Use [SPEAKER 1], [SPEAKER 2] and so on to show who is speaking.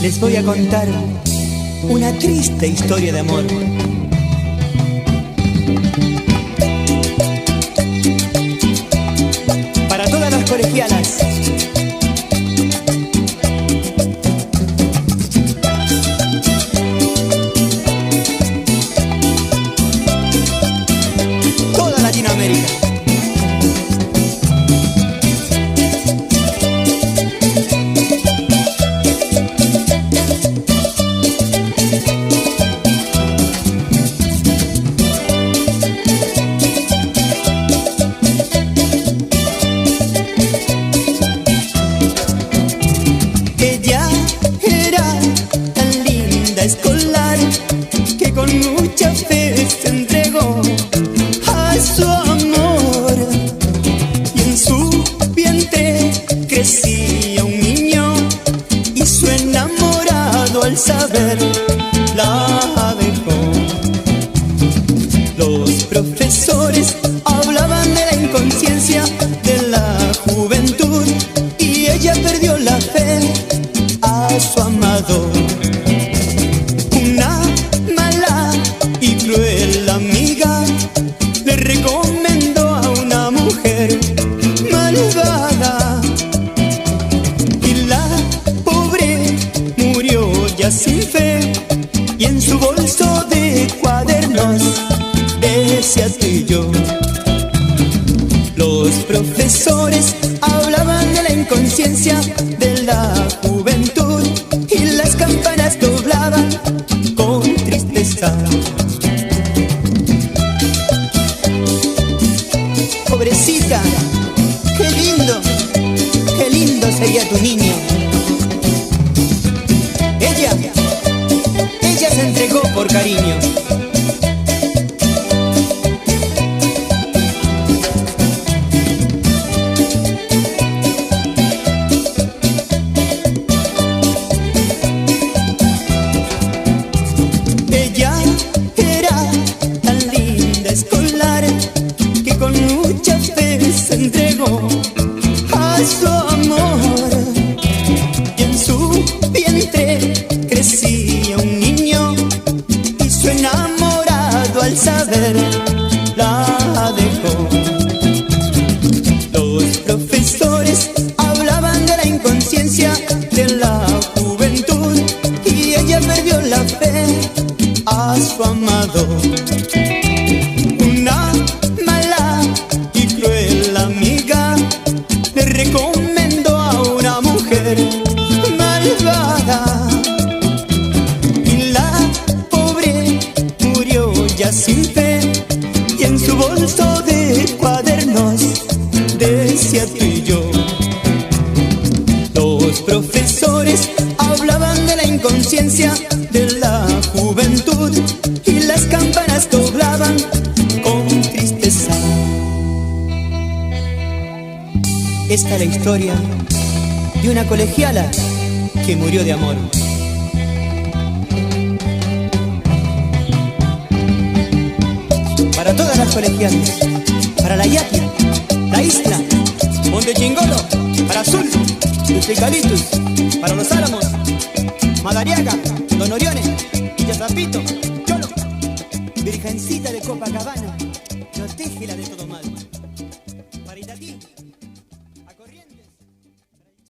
[SPEAKER 1] les voy a contar una triste historia de amor. Para todas las colegialas. Toda Latinoamérica.
[SPEAKER 2] Escolar que con mucha fe se entregó a su amor, y en su vientre crecía un niño, y su enamorado al saber la dejó. Los profesores hablaban de la inconsciencia de la juventud, y ella perdió la fe a su amado. Amiga le recomendó a una mujer malvada, y la pobre murió ya sin fe, y en su bolso de cuadernos decía tú y yo. Los profesores hablaban de la inconsciencia de la juventud, y las campanas doblaban con tristeza. Pobrecita, qué lindo sería tu niño. Ella se entregó por cariño. Ella era tan linda escolar que con mucha fe se entregó a su amor, y en su vientre crecía un niño, y su enamorado al saber la dejó. Los profesores hablaban de la inconsciencia de la juventud, y ella perdió la fe a su amado. Una mala y cruel amiga le recomendó a una mujer malvada, y la pobre murió ya sin fe, y en su bolso de cuadernos decía tú y yo. Los profesores hablaban de la inconsciencia de la juventud, y las campanas doblaban con tristeza. Esta es la historia de una colegiala que murió de amor. Para todas las colegialas, para la Yaqui, la Isla, Monte Chingolo, para Azul, los Eucaliptus, para los Álamos, Madariaga, Don Orione, Villa Zapito, Cholo, Virgencita de